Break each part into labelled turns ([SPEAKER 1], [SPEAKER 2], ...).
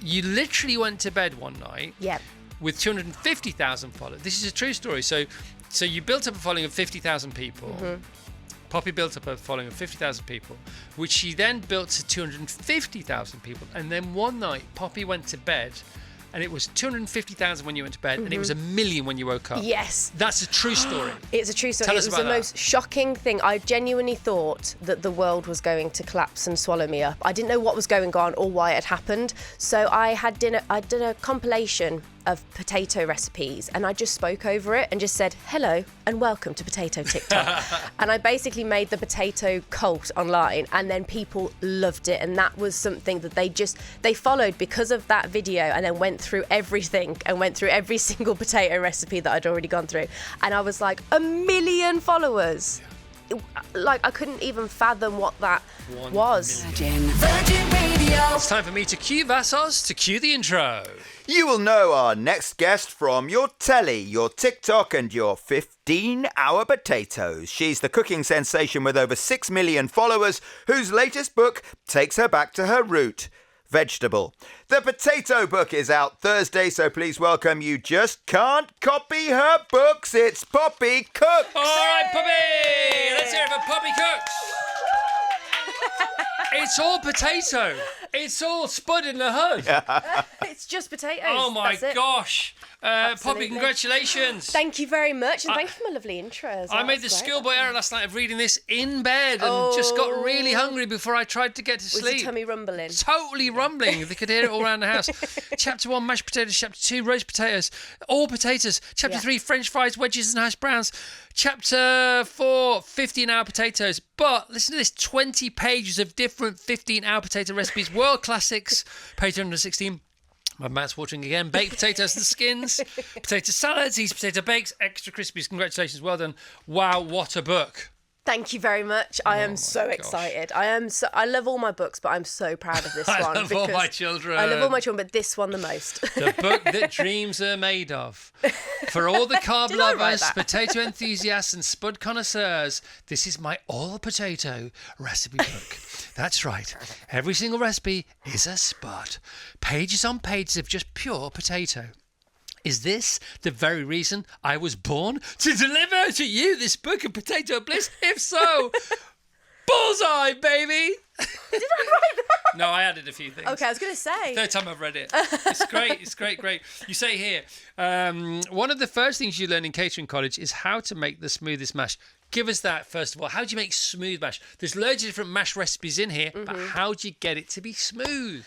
[SPEAKER 1] you literally went to bed one night with 250,000 followers. This is a true story. So you built up a following of 50,000 people. Poppy built up a following of 50,000 people, which she then built to 250,000 people. And then one night, Poppy went to bed, and it was 250,000 when you went to bed, and it was 1 million when you woke up.
[SPEAKER 2] Yes.
[SPEAKER 1] That's a true story.
[SPEAKER 2] It's a true story.
[SPEAKER 1] Tell us
[SPEAKER 2] it was
[SPEAKER 1] about
[SPEAKER 2] the
[SPEAKER 1] that.
[SPEAKER 2] most shocking thing. I genuinely thought that the world was going to collapse and swallow me up. I didn't know what was going on or why it happened. So I did a compilation of potato recipes, and I just spoke over it and just said, hello and welcome to Potato TikTok. And I basically made the potato cult online, and then people loved it, and that was something that they followed because of that video, and then went through everything and went through every single potato recipe that I'd already gone through. And I was like, 1 million followers. Like, I couldn't even fathom what that was.
[SPEAKER 3] Virgin Radio.
[SPEAKER 1] It's time for me to cue Vassos to cue the intro.
[SPEAKER 4] You will know our next guest from your telly, your TikTok and your 15-hour potatoes. She's the cooking sensation with over 6 million followers, whose latest book takes her back to her root, vegetable. The Potato Book is out Thursday, so please welcome You Just Can't Copy Her Books. It's Poppy Cooks.
[SPEAKER 1] All right, Poppy. Let's hear it for Poppy Cooks. It's all potato. It's all spud in the hood.
[SPEAKER 2] It's just potatoes.
[SPEAKER 1] Oh my
[SPEAKER 2] That's it.
[SPEAKER 1] gosh. Poppy,
[SPEAKER 2] Absolutely.
[SPEAKER 1] Congratulations.
[SPEAKER 2] Thank you very much, and thank you for my lovely intro as well.
[SPEAKER 1] I made the
[SPEAKER 2] That's great.
[SPEAKER 1] schoolboy error last night of reading this in bed and just got really hungry before I tried to get to
[SPEAKER 2] Was
[SPEAKER 1] sleep.
[SPEAKER 2] your tummy rumbling?
[SPEAKER 1] Totally rumbling. They could hear it all around the house. Chapter 1, mashed potatoes. Chapter 2, roast potatoes. All potatoes. Chapter 3, French fries, wedges and hash browns. Chapter 4, 15-hour potatoes. But listen to this, 20 pages of different 15-hour potato recipes. World classics. Page 116. My mouth's watering again. Baked potatoes and skins. Potato salads. Easy potato bakes. Extra crispies. Congratulations. Well done. Wow, what a book.
[SPEAKER 2] Thank you very much. I am so
[SPEAKER 1] gosh.
[SPEAKER 2] excited. I love all my books, but I'm so proud of this one.
[SPEAKER 1] I love all
[SPEAKER 2] because
[SPEAKER 1] my children.
[SPEAKER 2] I love all my children, but this one the most.
[SPEAKER 1] The book that dreams are made of. For all the carb
[SPEAKER 2] Did I write
[SPEAKER 1] lovers,
[SPEAKER 2] that?
[SPEAKER 1] potato enthusiasts and spud connoisseurs, this is my all-potato recipe book. That's right. Every single recipe is a spud. Pages on pages of just pure potato. Is this the very reason I was born? To deliver to you this book of potato bliss? If so, bullseye, baby!
[SPEAKER 2] Did I write that?
[SPEAKER 1] No, I added a few things.
[SPEAKER 2] Okay, I was going to say.
[SPEAKER 1] Third time I've read it. It's great. It's great. You say here, one of the first things you learn in catering college is how to make the smoothest mash. Give us that first of all. How do you make smooth mash? There's loads of different mash recipes in here, but how do you get it to be smooth?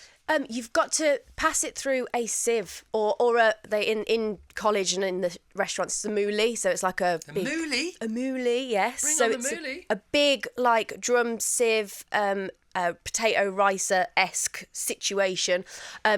[SPEAKER 2] You've got to pass it through a sieve, or they in college and in the restaurants, it's a moulie. So it's like a big,
[SPEAKER 1] moulie?
[SPEAKER 2] A moulie, yes.
[SPEAKER 1] Bring
[SPEAKER 2] so
[SPEAKER 1] on the
[SPEAKER 2] it's
[SPEAKER 1] moulie.
[SPEAKER 2] a big like drum sieve, potato ricer-esque situation.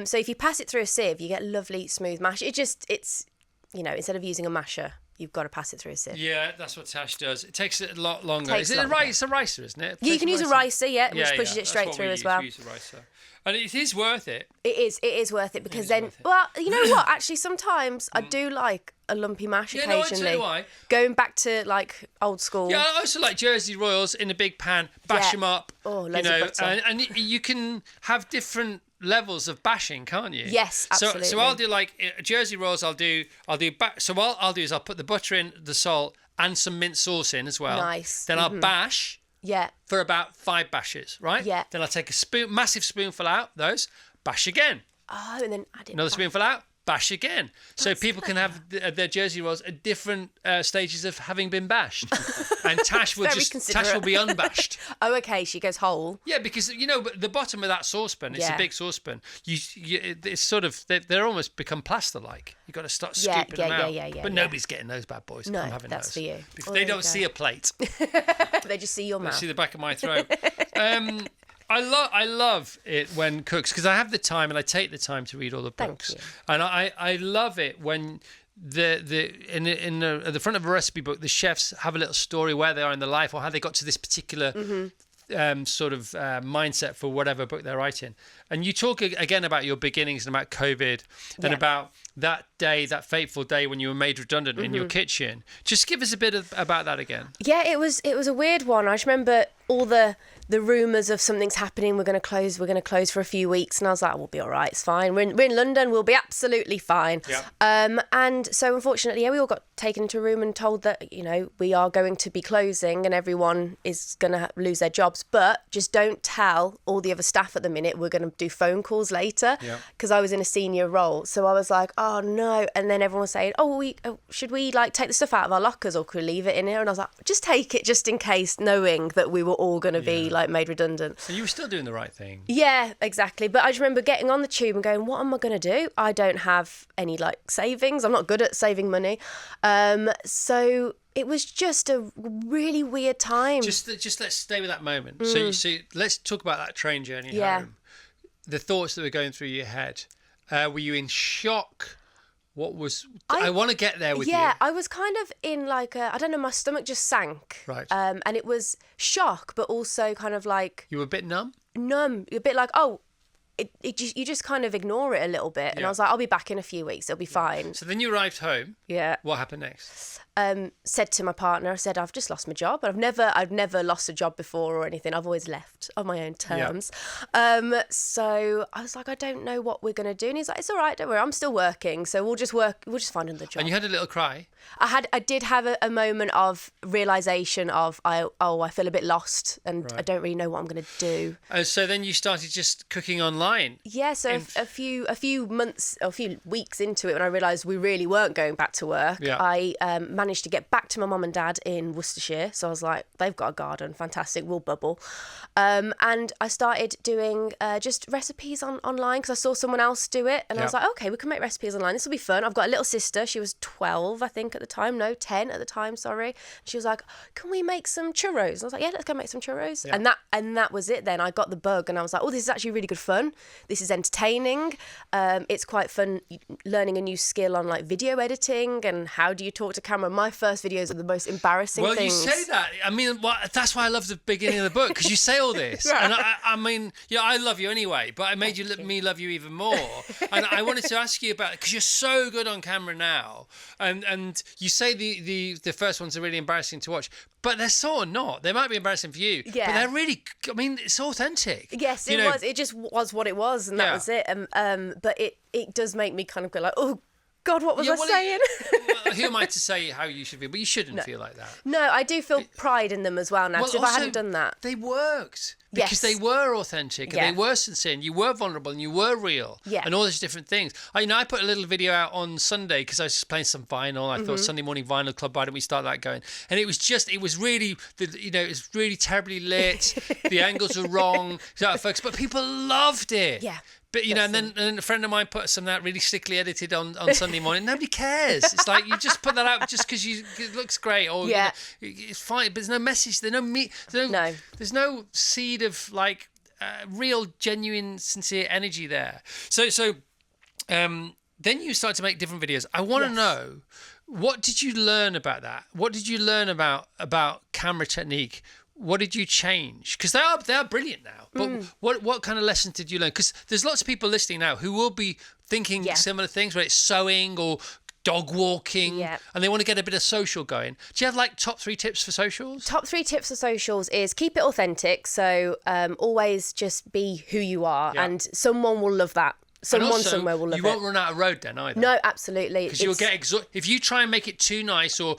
[SPEAKER 2] So if you pass it through a sieve, you get lovely smooth mash. It's instead of using a masher, you've got to pass it through a sieve.
[SPEAKER 1] Yeah, that's what Tash does. It takes it a lot longer.
[SPEAKER 2] Takes
[SPEAKER 1] Is it
[SPEAKER 2] longer.
[SPEAKER 1] It's a ricer, isn't it?
[SPEAKER 2] You can use a ricer, which pushes it
[SPEAKER 1] that's
[SPEAKER 2] straight
[SPEAKER 1] what
[SPEAKER 2] through
[SPEAKER 1] we
[SPEAKER 2] as
[SPEAKER 1] use.
[SPEAKER 2] well.
[SPEAKER 1] We use a ricer. And it is worth it.
[SPEAKER 2] It is worth it because
[SPEAKER 1] is
[SPEAKER 2] then,
[SPEAKER 1] worth it.
[SPEAKER 2] well, you know what? Actually, sometimes I do like a lumpy mash
[SPEAKER 1] Yeah, no, I
[SPEAKER 2] occasionally.
[SPEAKER 1] tell you why.
[SPEAKER 2] Going back to like old school.
[SPEAKER 1] Yeah, I also like Jersey Royals in a big pan, bash
[SPEAKER 2] Yeah.
[SPEAKER 1] them up.
[SPEAKER 2] Oh, loads of butter.
[SPEAKER 1] and you can have different levels of bashing, can't you?
[SPEAKER 2] Yes, absolutely.
[SPEAKER 1] So I'll do like Jersey Royals. I'll do. So what I'll do is I'll put the butter in, the salt, and some mint sauce in as well.
[SPEAKER 2] Nice.
[SPEAKER 1] Then I'll bash
[SPEAKER 2] Yeah.
[SPEAKER 1] for about 5 bashes, right?
[SPEAKER 2] Yeah.
[SPEAKER 1] Then I'll take a massive spoonful out. Those bash again.
[SPEAKER 2] Oh, and then add it.
[SPEAKER 1] Another
[SPEAKER 2] back.
[SPEAKER 1] spoonful out. Bash again, so
[SPEAKER 2] That's
[SPEAKER 1] people can have their Jersey Rolls at different stages of having been bashed, and Tash will
[SPEAKER 2] Very considerate.
[SPEAKER 1] be unbashed.
[SPEAKER 2] Oh, okay. She goes whole.
[SPEAKER 1] Yeah, because the bottom of that saucepan, it's a
[SPEAKER 2] Yeah.
[SPEAKER 1] big saucepan. It's sort of they're almost become plaster-like. You've got to start scooping them out.
[SPEAKER 2] Yeah.
[SPEAKER 1] But nobody's getting those bad boys.
[SPEAKER 2] No,
[SPEAKER 1] I'm having
[SPEAKER 2] that's
[SPEAKER 1] those.
[SPEAKER 2] for you.
[SPEAKER 1] Because
[SPEAKER 2] Well,
[SPEAKER 1] they
[SPEAKER 2] there you
[SPEAKER 1] don't see
[SPEAKER 2] go.
[SPEAKER 1] a plate.
[SPEAKER 2] They just see your
[SPEAKER 1] They
[SPEAKER 2] mouth.
[SPEAKER 1] see the back of my throat. I love it when cooks, because I have the time and I take the time to read all the
[SPEAKER 2] Thank
[SPEAKER 1] books,
[SPEAKER 2] you.
[SPEAKER 1] and I love it when at the front of a recipe book the chefs have a little story where they are in their life or how they got to this particular sort of mindset for whatever book they're writing. And you talk again about your beginnings and about COVID and about that day, that fateful day when you were made redundant in your kitchen. Just give us a bit about that again.
[SPEAKER 2] Yeah, it was a weird one. I just remember all the the rumours of something's happening, we're going to close for a few weeks. And I was like, we'll be all right, it's fine. We're in London, we'll be absolutely fine.
[SPEAKER 1] Yeah.
[SPEAKER 2] And so unfortunately, we all got taken into a room and told that, we are going to be closing and everyone is going to lose their jobs. But just don't tell all the other staff at the minute. We're going to do phone calls later, because I was in a senior role. So I was like, oh no. And then everyone was saying, should we like take the stuff out of our lockers or could we leave it in here? And I was like, just take it just in case, knowing that we were all going to be like made redundant.
[SPEAKER 1] So you were still doing the right thing.
[SPEAKER 2] Yeah, exactly. But I just remember getting on the tube and going, what am I going to do? I don't have any like savings. I'm not good at saving money. So it was just a really weird time.
[SPEAKER 1] Just let's stay with that moment. So let's talk about that train journey home. The thoughts that were going through your head. Were you in shock? What was... I want to get there with you.
[SPEAKER 2] Yeah, I was kind of in like I don't know, my stomach just sank.
[SPEAKER 1] Right.
[SPEAKER 2] And it was shock, but also kind of like...
[SPEAKER 1] You were a bit numb?
[SPEAKER 2] Numb. A bit like, you just kind of ignore it a little bit. And I was like, I'll be back in a few weeks. It'll be fine.
[SPEAKER 1] So then you arrived home.
[SPEAKER 2] Yeah.
[SPEAKER 1] What happened next?
[SPEAKER 2] Said to my partner, I said, I've just lost my job. I've never lost a job before or anything. I've always left on my own terms. So I was like, I don't know what we're going to do. And he's like, it's all right, don't worry. I'm still working. So we'll just find another job.
[SPEAKER 1] And you had a little cry?
[SPEAKER 2] I did have a moment of realisation of, I feel a bit lost and I don't really know what I'm going to do.
[SPEAKER 1] So then you started just cooking online?
[SPEAKER 2] Yeah, so a few weeks into it, when I realised we really weren't going back to work, I managed to get back to my mum and dad in Worcestershire. So I was like, they've got a garden, fantastic, we'll bubble. And I started doing just recipes online because I saw someone else do it. And I was like, okay, we can make recipes online. This will be fun. I've got a little sister. She was 12, I think, at the time. No, 10 at the time, sorry. She was like, can we make some churros? And I was like, yeah, let's go make some churros. Yeah. And that was it then. I got the bug and I was like, this is actually really good fun. This is entertaining. It's quite fun learning a new skill on like video editing and how do you talk to camera. My first videos are the most embarrassing things.
[SPEAKER 1] Well, you say that. I mean, that's why I love the beginning of the book, because you say all this. And I mean, I love you anyway, but I made me love you even more. And I wanted to ask you about, because you're so good on camera now, and you say the first ones are really embarrassing to watch, but they're sort of not. They might be embarrassing for you, but they're really, I mean, it's authentic.
[SPEAKER 2] Yes, it was. It just was what it was, and that was it. But it does make me kind of go like, oh, God, what was I saying?
[SPEAKER 1] Who am I to say how you should feel? But you shouldn't feel like that.
[SPEAKER 2] No, I do feel pride in them as well now, because if I hadn't done that...
[SPEAKER 1] They worked. Because they were authentic and they were sincere and you were vulnerable and you were real and all those different things. I put a little video out on Sunday because I was playing some vinyl. I thought Sunday morning vinyl club, why don't we start that going? And it was really terribly lit. The angles are wrong, folks, but people loved it. Yeah. But, and then a friend of mine put some of that really slickly edited on Sunday morning. Nobody cares. It's like you just put that out just because it looks great. Or it's fine, but there's no message. There's no seed of like real, genuine, sincere energy there. So then you start to make different videos. I want to know, what did you learn about that? What did you learn about camera technique? What did you change? Because they are brilliant now. But what kind of lessons did you learn? Because there's lots of people listening now who will be thinking similar things, whether it's sewing or dog walking, and they want to get a bit of social going. Do you have like top 3 tips for socials? Top 3
[SPEAKER 2] tips for socials is keep it authentic. So always just be who you are, and someone will love that. Someone somewhere will love it.
[SPEAKER 1] You won't run out of road then either.
[SPEAKER 2] No, absolutely.
[SPEAKER 1] Because you'll get if you try and make it too nice or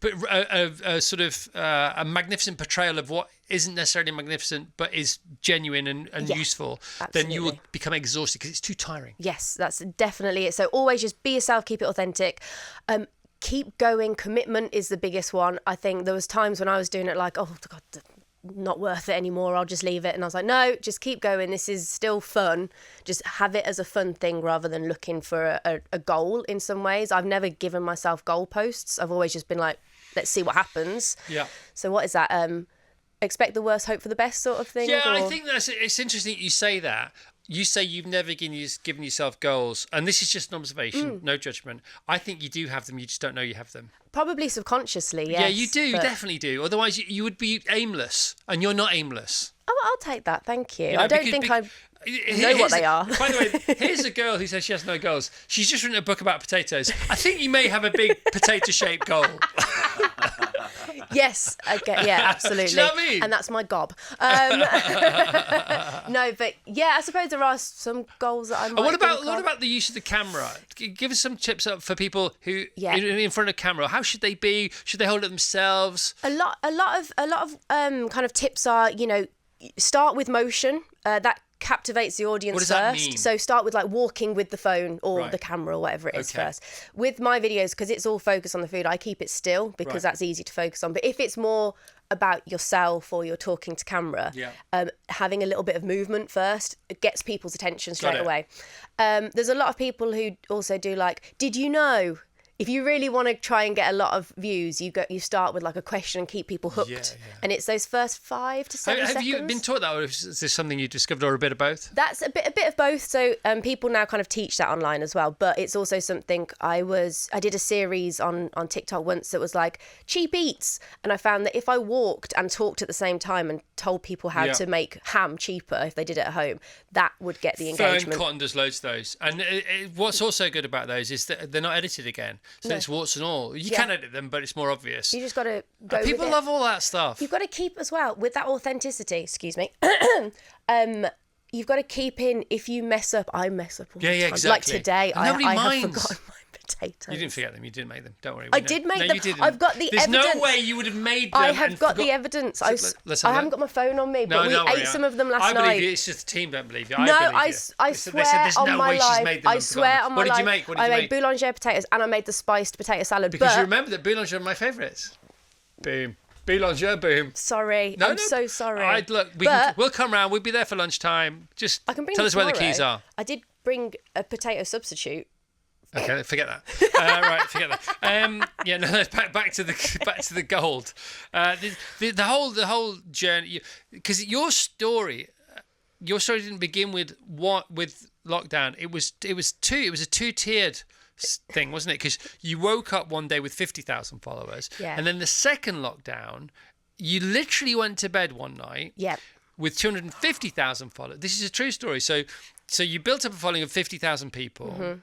[SPEAKER 1] put a sort of a magnificent portrayal of what isn't necessarily magnificent but is genuine and useful, then you will become exhausted because it's too tiring.
[SPEAKER 2] Yes, that's definitely it. So always just be yourself, keep it authentic. Keep going. Commitment is the biggest one. I think there was times when I was doing it like, oh God, not worth it anymore, I'll just leave it. And I was like, no, just keep going. This is still fun. Just have it as a fun thing rather than looking for a goal in some ways. I've never given myself goalposts. I've always just been like, let's see what happens. Yeah. So what is that? Expect the worst, hope for the best sort of thing?
[SPEAKER 1] Yeah, I think it's interesting that you say that. You say you've never given yourself goals, and this is just an observation, no judgment. I think you do have them, you just don't know you have them.
[SPEAKER 2] Probably subconsciously, yes.
[SPEAKER 1] Yeah, you do, you definitely do. Otherwise, you would be aimless, and you're not aimless.
[SPEAKER 2] Oh, I'll take that, thank you. I don't think know what they are.
[SPEAKER 1] By the way, here's a girl who says she has no goals. She's just written a book about potatoes. I think you may have a big potato-shaped goal.
[SPEAKER 2] Yes, okay, yeah, absolutely.
[SPEAKER 1] Do you know what I mean?
[SPEAKER 2] And that's my gob. No, but yeah, I suppose there are some goals that I might.
[SPEAKER 1] What
[SPEAKER 2] think of.
[SPEAKER 1] about the use of the camera? Give us some tips up for people who
[SPEAKER 2] Yeah.
[SPEAKER 1] in front of camera. How should they be? Should they hold it themselves?
[SPEAKER 2] A lot of kind of tips are, start with motion. That captivates the audience
[SPEAKER 1] What does
[SPEAKER 2] first.
[SPEAKER 1] that mean?
[SPEAKER 2] So start with like walking with the phone or
[SPEAKER 1] Right.
[SPEAKER 2] the camera or whatever it is
[SPEAKER 1] Okay.
[SPEAKER 2] first. With my videos, because it's all focused on the food, I keep it still because
[SPEAKER 1] Right.
[SPEAKER 2] that's easy to focus on. But if it's more about yourself or you're talking to camera, having a little bit of movement first gets people's attention straight
[SPEAKER 1] it.
[SPEAKER 2] away. There's a lot of people who also do like, did you know? If you really want to try and get a lot of views, you start with like a question and keep people hooked.
[SPEAKER 1] Yeah.
[SPEAKER 2] And it's those first 5 to 7
[SPEAKER 1] Have
[SPEAKER 2] seconds.
[SPEAKER 1] you been taught that, or is this something you discovered, or a bit of both?
[SPEAKER 2] That's a bit of both. So people now kind of teach that online as well. But it's also something I did a series on TikTok once that was like cheap eats, and I found that if I walked and talked at the same time and told people how to make ham cheaper if they did it at home, that would get the
[SPEAKER 1] Fern
[SPEAKER 2] engagement.
[SPEAKER 1] Cotton does loads of those, and what's also good about those is that they're not edited again, so it's warts and all. You can edit them, but it's more obvious.
[SPEAKER 2] You just got to go.
[SPEAKER 1] People
[SPEAKER 2] with it.
[SPEAKER 1] love all that stuff.
[SPEAKER 2] You've got to keep as well with that authenticity. Excuse me. You've got to keep in. If you mess up, I mess up all the time.
[SPEAKER 1] Exactly.
[SPEAKER 2] Like today,
[SPEAKER 1] And nobody
[SPEAKER 2] I have
[SPEAKER 1] minds.
[SPEAKER 2] forgotten my potatoes.
[SPEAKER 1] You didn't forget them. You didn't make them. Don't worry.
[SPEAKER 2] I did make
[SPEAKER 1] no,
[SPEAKER 2] them.
[SPEAKER 1] You didn't.
[SPEAKER 2] I've got the
[SPEAKER 1] There's
[SPEAKER 2] evidence.
[SPEAKER 1] no way you would have made them.
[SPEAKER 2] I have
[SPEAKER 1] and
[SPEAKER 2] got the
[SPEAKER 1] forgot-
[SPEAKER 2] evidence.
[SPEAKER 1] Let's
[SPEAKER 2] I
[SPEAKER 1] have
[SPEAKER 2] haven't
[SPEAKER 1] that.
[SPEAKER 2] got my phone on me, but
[SPEAKER 1] No,
[SPEAKER 2] we
[SPEAKER 1] don't worry.
[SPEAKER 2] ate some of them last
[SPEAKER 1] I believe
[SPEAKER 2] night.
[SPEAKER 1] you. It's just the team don't believe you.
[SPEAKER 2] No,
[SPEAKER 1] believe
[SPEAKER 2] I
[SPEAKER 1] you.
[SPEAKER 2] swear
[SPEAKER 1] They said, there's
[SPEAKER 2] on
[SPEAKER 1] no
[SPEAKER 2] my
[SPEAKER 1] way she's
[SPEAKER 2] life.
[SPEAKER 1] made them
[SPEAKER 2] I
[SPEAKER 1] and
[SPEAKER 2] swear
[SPEAKER 1] forgotten
[SPEAKER 2] on my
[SPEAKER 1] them.
[SPEAKER 2] life.
[SPEAKER 1] What did you make? What did
[SPEAKER 2] I
[SPEAKER 1] you
[SPEAKER 2] made
[SPEAKER 1] make?
[SPEAKER 2] boulanger potatoes and I made the spiced potato salad.
[SPEAKER 1] Because
[SPEAKER 2] but
[SPEAKER 1] you remember that boulanger are my favourites. Boom. Boulanger, boom.
[SPEAKER 2] sorry,
[SPEAKER 1] No,
[SPEAKER 2] I'm so sorry.
[SPEAKER 1] Look,
[SPEAKER 2] But
[SPEAKER 1] we'll come round. We'll be there for lunchtime. Just
[SPEAKER 2] I can bring
[SPEAKER 1] tell
[SPEAKER 2] them
[SPEAKER 1] us where the
[SPEAKER 2] tomorrow.
[SPEAKER 1] keys are.
[SPEAKER 2] I did bring a potato substitute.
[SPEAKER 1] Okay, forget that. Right, forget that. Back to the gold. The whole journey, because your story didn't begin with lockdown. It was a two-tiered thing, wasn't it? Because you woke up one day with 50,000 followers, and then the second lockdown, you literally went to bed one night.
[SPEAKER 2] Yep.
[SPEAKER 1] With 250,000 followers. This is a true story. So you built up a following of 50,000 people.
[SPEAKER 2] Mm-hmm.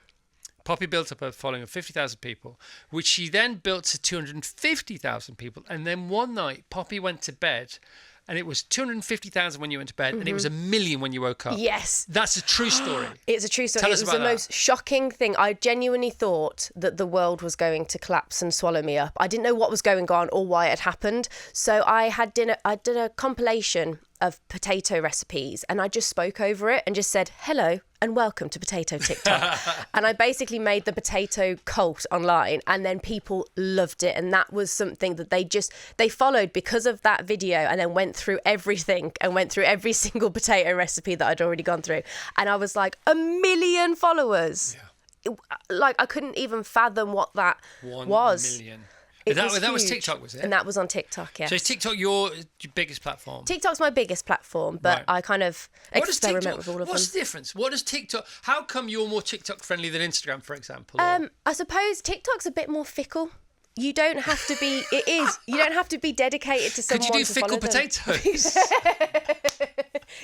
[SPEAKER 1] Poppy built up a following of 50,000 people, which she then built to 250,000 people. And then one night, Poppy went to bed, and it was 250,000 when you went to bed, and it was 1 million when you woke up.
[SPEAKER 2] Yes.
[SPEAKER 1] That's a true story.
[SPEAKER 2] It's a true story.
[SPEAKER 1] Tell
[SPEAKER 2] It
[SPEAKER 1] us
[SPEAKER 2] was
[SPEAKER 1] about
[SPEAKER 2] the
[SPEAKER 1] that.
[SPEAKER 2] most shocking thing. I genuinely thought that the world was going to collapse and swallow me up. I didn't know what was going on or why it happened. So I did a compilation of potato recipes, and I just spoke over it and just said, hello and welcome to Potato TikTok. And I basically made the potato cult online, and then people loved it. And that was something that they followed because of that video, and then went through everything and went through every single potato recipe that I'd already gone through. And I was like, 1 million followers. Like, I couldn't even fathom what that
[SPEAKER 1] 1
[SPEAKER 2] was.
[SPEAKER 1] million.
[SPEAKER 2] It
[SPEAKER 1] That was
[SPEAKER 2] huge.
[SPEAKER 1] TikTok, was it?
[SPEAKER 2] And that was on TikTok, yeah.
[SPEAKER 1] So is TikTok your biggest platform?
[SPEAKER 2] TikTok's my biggest platform, but
[SPEAKER 1] Right.
[SPEAKER 2] I kind of experiment with all of
[SPEAKER 1] What's
[SPEAKER 2] them.
[SPEAKER 1] the difference? What does TikTok? How come you're more TikTok friendly than Instagram, for example?
[SPEAKER 2] I suppose TikTok's a bit more fickle. You don't have to be. It is. You don't have to be dedicated to someone.
[SPEAKER 1] Could you do
[SPEAKER 2] to
[SPEAKER 1] fickle
[SPEAKER 2] follow them.
[SPEAKER 1] potatoes?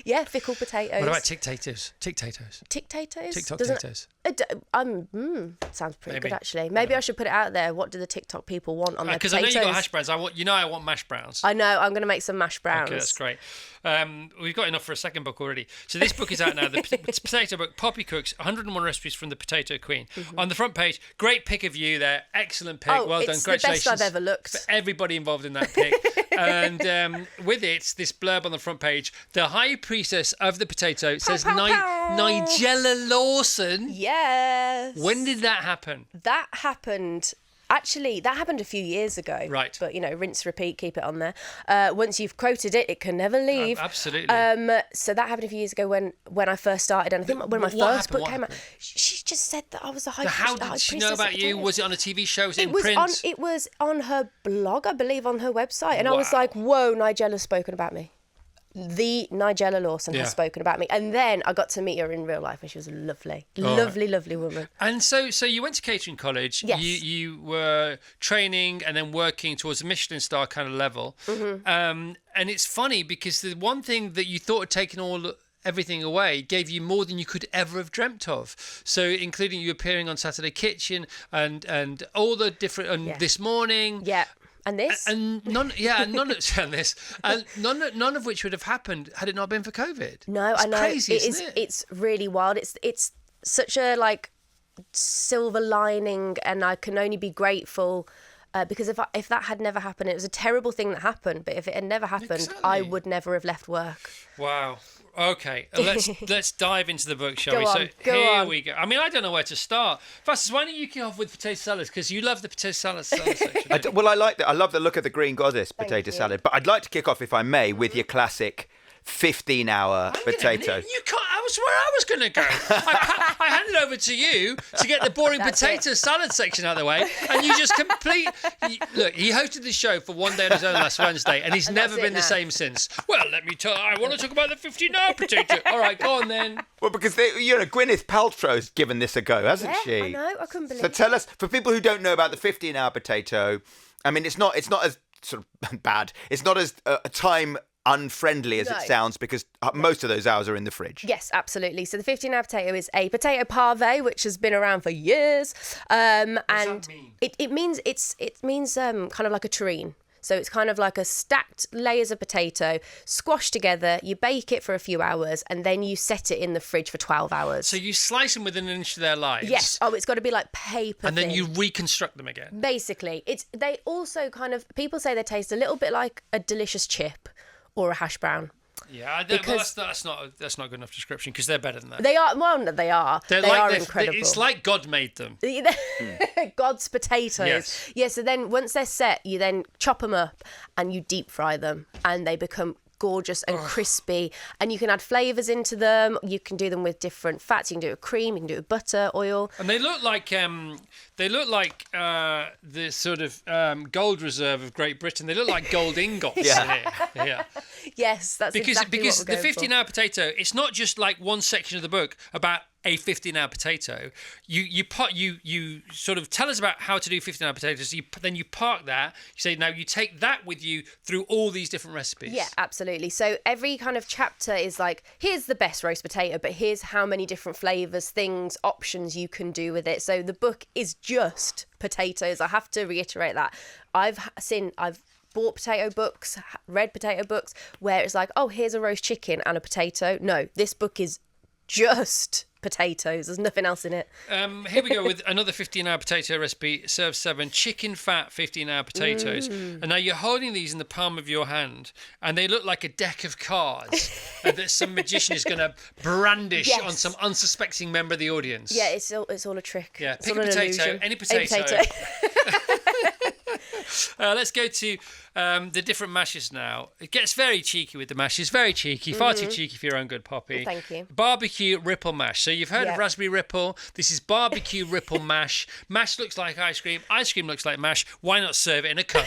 [SPEAKER 2] Yeah, fickle potatoes.
[SPEAKER 1] What about TikTators?
[SPEAKER 2] TikTators?
[SPEAKER 1] TikTok
[SPEAKER 2] Doesn't-
[SPEAKER 1] taters.
[SPEAKER 2] sounds pretty
[SPEAKER 1] Maybe.
[SPEAKER 2] good actually. Maybe I should put it out there. What do the TikTok people want on their
[SPEAKER 1] Because I know
[SPEAKER 2] potatoes?
[SPEAKER 1] you got hash browns. I want mashed browns.
[SPEAKER 2] I know. I'm going to make some mashed browns.
[SPEAKER 1] Okay, that's great. We've got enough for a second book already. So this book is out now. The potato book, Poppy Cooks, 101 recipes from the Potato Queen. On the front page, great pick of you there. Excellent pick.
[SPEAKER 2] Oh,
[SPEAKER 1] Well done.
[SPEAKER 2] it's the best
[SPEAKER 1] Congratulations.
[SPEAKER 2] I've ever looked.
[SPEAKER 1] For everybody involved in that pick. And with it, this blurb on the front page, the high priestess of the potato says
[SPEAKER 2] pow, pow.
[SPEAKER 1] Nigella Lawson.
[SPEAKER 2] Yes.
[SPEAKER 1] When did that happen?
[SPEAKER 2] That happened. Actually, that happened a few years ago.
[SPEAKER 1] Right.
[SPEAKER 2] But, rinse, repeat, keep it on there. Once you've quoted it, it can never leave.
[SPEAKER 1] Absolutely.
[SPEAKER 2] So that happened a few years ago when I first started. And I think when my
[SPEAKER 1] What
[SPEAKER 2] first
[SPEAKER 1] happened?
[SPEAKER 2] book
[SPEAKER 1] What
[SPEAKER 2] came out,
[SPEAKER 1] happened?
[SPEAKER 2] she just said that I was a high
[SPEAKER 1] How
[SPEAKER 2] high
[SPEAKER 1] did she know
[SPEAKER 2] priestess
[SPEAKER 1] about
[SPEAKER 2] of
[SPEAKER 1] you?
[SPEAKER 2] potatoes.
[SPEAKER 1] Was it on a TV show? Was it in
[SPEAKER 2] It was
[SPEAKER 1] print?
[SPEAKER 2] it was on her blog, I believe, on her website. And I was
[SPEAKER 1] Wow.
[SPEAKER 2] like, whoa, Nigella's spoken about me. The Nigella Lawson
[SPEAKER 1] Yeah.
[SPEAKER 2] has spoken about me. And then I got to meet her in real life, and she was a lovely, lovely woman.
[SPEAKER 1] And so you went to catering college.
[SPEAKER 2] Yes.
[SPEAKER 1] You were training and then working towards a Michelin star kind of level.
[SPEAKER 2] Mm-hmm.
[SPEAKER 1] And it's funny because the one thing that you thought had taken all everything away gave you more than you could ever have dreamt of. So including you appearing on Saturday Kitchen and all the different This Morning.
[SPEAKER 2] Yeah. And this?
[SPEAKER 1] And none of which would have happened had it not been for COVID.
[SPEAKER 2] No,
[SPEAKER 1] it's
[SPEAKER 2] I know.
[SPEAKER 1] Crazy, isn't it?
[SPEAKER 2] It's really wild. It's such a silver lining, and I can only be grateful because if that had never happened, it was a terrible thing that happened. But if it had never happened, I would never have left work.
[SPEAKER 1] Wow. Okay, let's dive into the book, shall we?
[SPEAKER 2] Go
[SPEAKER 1] So
[SPEAKER 2] on.
[SPEAKER 1] here we go. I mean, I don't know where to start. Francis, why don't you kick off with potato salad, because you love the potato salad section.
[SPEAKER 4] I like that. I love the look of the Green Goddess potato salad. But I'd like to kick off, if I may, with your classic 15-hour potato.
[SPEAKER 1] You can't. I was where I was going to go. I handed over to you to get the boring potato salad section out of the way, and you just look. He hosted the show for one day on his own last Wednesday, and he's never been the same since. Well, let me tell. I want to talk about the 15-hour potato. All right, go on then.
[SPEAKER 4] Well, because Gwyneth Paltrow's given this a go, hasn't she?
[SPEAKER 2] I know. I couldn't believe.
[SPEAKER 4] So tell us, for people who don't know about the 15-hour potato, I mean, it's not as sort of bad. It's not as time unfriendly as it sounds, because most of those hours are in the fridge.
[SPEAKER 2] Yes, absolutely. So the 15-hour potato is a potato parve, which has been around for years, and
[SPEAKER 1] what does that mean?
[SPEAKER 2] It means kind of like a tureen. So it's kind of like a stacked layers of potato squashed together. You bake it for a few hours, and then you set it in the fridge for 12 hours.
[SPEAKER 1] So you slice them within an inch of their lives.
[SPEAKER 2] Yes. Oh, it's got to be like paper.
[SPEAKER 1] And then
[SPEAKER 2] thin.
[SPEAKER 1] you reconstruct them again.
[SPEAKER 2] Basically, they also kind of, people say they taste a little bit like a delicious chip or a hash brown.
[SPEAKER 1] Yeah, that's not a good enough description, because they're better than that.
[SPEAKER 2] They are. Well, they are. They are incredible.
[SPEAKER 1] It's like God made them.
[SPEAKER 2] God's potatoes.
[SPEAKER 1] Yes.
[SPEAKER 2] Yeah. So then, once they're set, you then chop them up and you deep fry them, and they become gorgeous and crispy. And you can add flavours into them. You can do them with different fats. You can do it with cream. You can do it with butter, oil.
[SPEAKER 1] And they look like the sort of gold reserve of Great Britain. They look like gold ingots. Yeah.
[SPEAKER 2] Yes, that's
[SPEAKER 1] because
[SPEAKER 2] exactly what we're
[SPEAKER 1] the
[SPEAKER 2] going
[SPEAKER 1] 15-hour potato. It's not just like one section of the book about a 15-hour potato. You sort of tell us about how to do 15-hour potatoes. Then you park that. You say, now you take that with you through all these different recipes.
[SPEAKER 2] Yeah, absolutely. So every kind of chapter is like, here's the best roast potato, but here's how many different flavours, things, options you can do with it. So the book is just potatoes. I have to reiterate that. I've bought potato books, read potato books, where it's like, oh, here's a roast chicken and a potato. No, this book is just potatoes. There's nothing else in it.
[SPEAKER 1] Here we go with another 15-hour potato recipe. Serve 7 chicken fat 15-hour potatoes. And now you're holding these in the palm of your hand, and they look like a deck of cards that some magician is going to brandish on some unsuspecting member of the audience.
[SPEAKER 2] Yeah, it's all a trick.
[SPEAKER 1] Yeah,
[SPEAKER 2] It's
[SPEAKER 1] pick
[SPEAKER 2] all
[SPEAKER 1] a
[SPEAKER 2] an
[SPEAKER 1] potato,
[SPEAKER 2] illusion.
[SPEAKER 1] any potato. Let's go to the different mashes now. It gets very cheeky with the mashes, very cheeky, far too cheeky for your own good, Poppy.
[SPEAKER 2] Thank you.
[SPEAKER 1] Barbecue ripple mash. So you've heard of raspberry ripple. This is barbecue ripple mash. Mash looks like ice cream looks like mash. Why not serve it in a cone?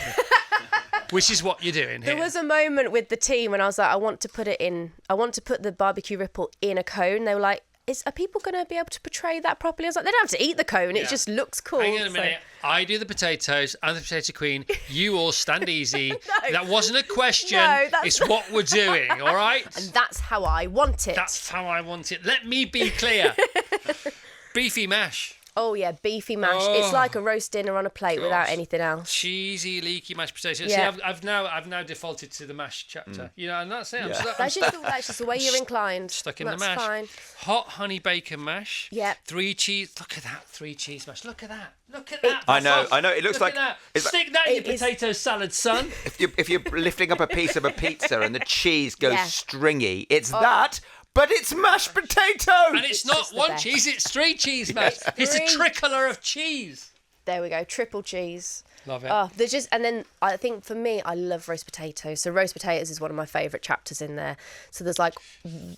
[SPEAKER 1] Which is what you're doing here.
[SPEAKER 2] There was a moment with the team when I was like, I want to put the barbecue ripple in a cone. They were like, are people going to be able to portray that properly? I was like, they don't have to eat the cone. It just looks cool.
[SPEAKER 1] Hang on a minute. I do the potatoes. I'm the potato queen. You all stand easy. No. That wasn't a question.
[SPEAKER 2] No,
[SPEAKER 1] it's what we're doing, all right?
[SPEAKER 2] And that's how I want it.
[SPEAKER 1] That's how I want it. Let me be clear. Beefy mash.
[SPEAKER 2] Oh, yeah, beefy mash. It's like a roast dinner on a plate without anything else.
[SPEAKER 1] Cheesy, leaky mashed potatoes.
[SPEAKER 2] Yeah.
[SPEAKER 1] See, I've now defaulted to the mash chapter. You know, and that's it.
[SPEAKER 2] That's just the way you're inclined.
[SPEAKER 1] Stuck in
[SPEAKER 2] that's
[SPEAKER 1] the mash.
[SPEAKER 2] Fine.
[SPEAKER 1] Hot honey bacon mash.
[SPEAKER 2] Yeah.
[SPEAKER 1] 3 cheese. Look at that 3 cheese mash. Look at that. Look at that.
[SPEAKER 4] I know. It looks
[SPEAKER 1] Look
[SPEAKER 4] like
[SPEAKER 1] at that. Stick that in your potato salad, son.
[SPEAKER 4] if you're lifting up a piece of a pizza and the cheese goes stringy, it's that. But it's mashed potato!
[SPEAKER 1] And it's not one cheese, it's 3 cheese mash. It's a tricolor of cheese.
[SPEAKER 2] There we go, triple cheese.
[SPEAKER 1] Love it.
[SPEAKER 2] Oh, and then I think for me, I love roast potatoes. So roast potatoes is one of my favourite chapters in there. So there's like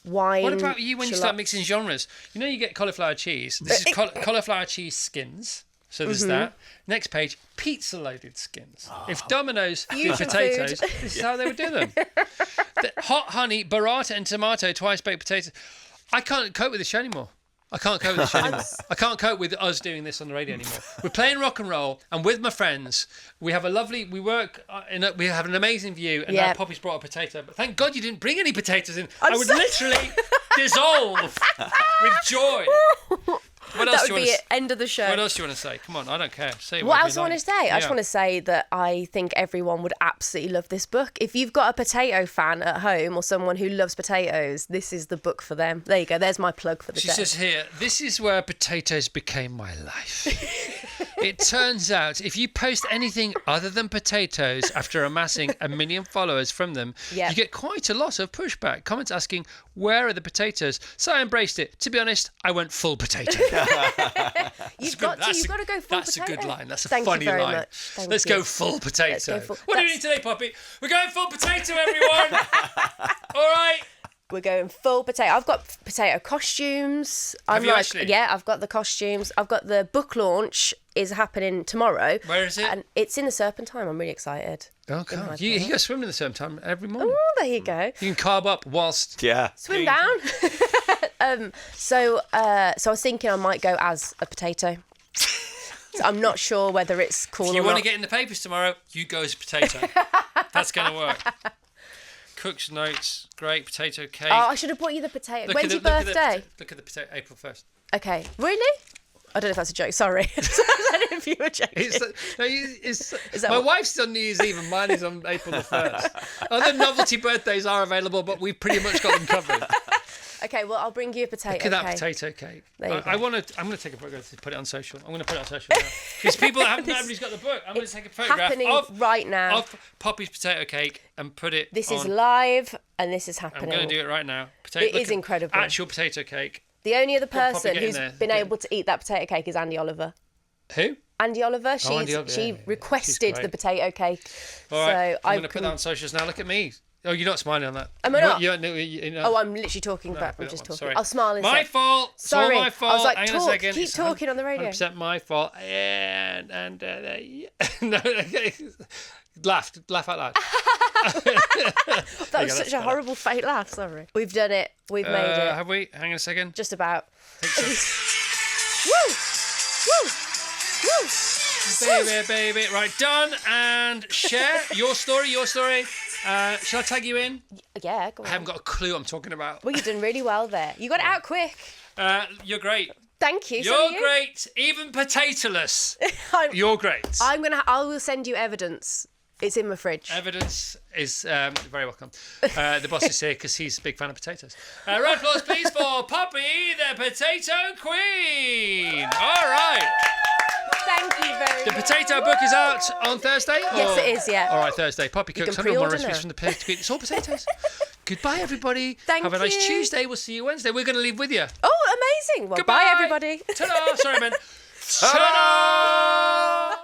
[SPEAKER 2] wine.
[SPEAKER 1] What about you when you start mixing genres? You know you get cauliflower cheese. This is cauliflower cheese skins. So there's that. Next page, pizza loaded skins. If Domino's did potatoes, this is how they would do them. Hot honey, burrata and tomato, twice baked potatoes. I can't cope with this show anymore. I can't cope with this anymore. I can't cope with us doing this on the radio anymore. We're playing rock and roll, and with my friends, we have we have an amazing view, and now Poppy's brought a potato. But thank God you didn't bring any potatoes in. I would literally dissolve with joy. What else
[SPEAKER 2] That would be it. End of the show.
[SPEAKER 1] What else do you want to say? Come on, I don't care. Say
[SPEAKER 2] what else do you want to say? I just want to say that I think everyone would absolutely love this book. If you've got a potato fan at home or someone who loves potatoes, this is the book for them. There you go. There's my plug for the day.
[SPEAKER 1] She says here, this is where potatoes became my life. It turns out if you post anything other than potatoes after amassing 1 million followers from them, you get quite a lot of pushback. Comments asking, where are the potatoes? So I embraced it. To be honest, I went full potato.
[SPEAKER 2] You've got to go full
[SPEAKER 1] That's
[SPEAKER 2] potato.
[SPEAKER 1] a good line. That's a
[SPEAKER 2] Thank
[SPEAKER 1] funny
[SPEAKER 2] you very
[SPEAKER 1] line.
[SPEAKER 2] Much.
[SPEAKER 1] Let's go full potato.
[SPEAKER 2] Let's go full.
[SPEAKER 1] What are you doing today, Poppy? We're going full potato, everyone. All right.
[SPEAKER 2] We're going full potato. I've got potato costumes.
[SPEAKER 1] Have you actually?
[SPEAKER 2] Yeah, I've got the costumes. I've got the book launch is happening tomorrow.
[SPEAKER 1] Where is it?
[SPEAKER 2] And it's in the Serpentine. I'm really excited.
[SPEAKER 1] Oh, God. You go swimming in the same time every morning.
[SPEAKER 2] Oh, there you go.
[SPEAKER 1] You can carb up whilst...
[SPEAKER 4] Yeah.
[SPEAKER 2] Swim down. So I was thinking I might go as a potato. So I'm not sure whether it's cool or not.
[SPEAKER 1] If you want to get in the papers tomorrow, you go as a potato. That's going to work. Cook's notes, great potato cake.
[SPEAKER 2] Oh, I should have bought you the potato. When's your birthday?
[SPEAKER 1] Look at the potato, April 1st.
[SPEAKER 2] Okay. Really? I don't know if that's a joke. Sorry. I don't know if you were joking.
[SPEAKER 1] My wife's on New Year's Eve and mine is on April the 1st. Other novelty birthdays are available, but we've pretty much got them covered.
[SPEAKER 2] Okay, well, I'll bring you a potato cake.
[SPEAKER 1] Look at that potato cake.
[SPEAKER 2] There you go.
[SPEAKER 1] I'm going to take a photograph to put it on social. I'm going to put it on social now. Because people nobody's got the book. I'm going to take a photograph
[SPEAKER 2] right now.
[SPEAKER 1] of Poppy's potato cake and put it
[SPEAKER 2] This is live and this is
[SPEAKER 1] I'm
[SPEAKER 2] happening.
[SPEAKER 1] going to do it right now.
[SPEAKER 2] It is incredible.
[SPEAKER 1] Actual potato cake.
[SPEAKER 2] The only other
[SPEAKER 1] Poppy,
[SPEAKER 2] person
[SPEAKER 1] get in
[SPEAKER 2] who's
[SPEAKER 1] there.
[SPEAKER 2] been able to eat that potato cake is Andy Oliver.
[SPEAKER 1] Who?
[SPEAKER 2] Andy Oliver. She
[SPEAKER 1] Andy Oliver,
[SPEAKER 2] she
[SPEAKER 1] yeah.
[SPEAKER 2] requested
[SPEAKER 1] She's
[SPEAKER 2] the
[SPEAKER 1] great.
[SPEAKER 2] potato cake.
[SPEAKER 1] All right,
[SPEAKER 2] So
[SPEAKER 1] I'm going to put that on socials now. Look at me. Oh, you're not smiling on that.
[SPEAKER 2] Am I not?
[SPEAKER 1] You know.
[SPEAKER 2] Oh, I'm literally talking about. I'm just talking. I'll smile
[SPEAKER 1] My
[SPEAKER 2] instead.
[SPEAKER 1] fault. It's all
[SPEAKER 2] Sorry.
[SPEAKER 1] my fault.
[SPEAKER 2] I was like,
[SPEAKER 1] Hang on a second.
[SPEAKER 2] keep
[SPEAKER 1] It's
[SPEAKER 2] talking on the radio.
[SPEAKER 1] 100% my fault. No, laugh out loud.
[SPEAKER 2] That was such a horrible fake laugh. Sorry. We've done it. We've made it.
[SPEAKER 1] Have we? Hang on a second.
[SPEAKER 2] Just about.
[SPEAKER 1] So.
[SPEAKER 2] Woo! Woo! Woo!
[SPEAKER 1] Baby. Right, done. And share your story. Shall I tag you in?
[SPEAKER 2] Yeah, go on.
[SPEAKER 1] I haven't got a clue what I'm talking about.
[SPEAKER 2] Well, you've done really well there. You got it out quick.
[SPEAKER 1] You're great.
[SPEAKER 2] Thank you.
[SPEAKER 1] You're great. Even potatoless. You're great.
[SPEAKER 2] I will send you evidence. It's in my fridge.
[SPEAKER 1] Evidence is very welcome. The boss is here because he's a big fan of potatoes. Round of applause, please, for Poppy, the Potato Queen. All right.
[SPEAKER 2] Thank you very
[SPEAKER 1] The
[SPEAKER 2] much.
[SPEAKER 1] potato book is out on Thursday?
[SPEAKER 2] Yes, it is, yeah.
[SPEAKER 1] All right, Thursday. Poppy cooks
[SPEAKER 2] can
[SPEAKER 1] 101
[SPEAKER 2] pre-order
[SPEAKER 1] recipes
[SPEAKER 2] now.
[SPEAKER 1] from the Potato Queen. It's all potatoes. Goodbye, everybody.
[SPEAKER 2] Thank
[SPEAKER 1] Have a nice
[SPEAKER 2] you.
[SPEAKER 1] Tuesday. We'll see you Wednesday. We're going to leave with you.
[SPEAKER 2] Oh, amazing. Well,
[SPEAKER 1] Goodbye.
[SPEAKER 2] bye, everybody.
[SPEAKER 1] Ta-da. Sorry, man. Ta-da.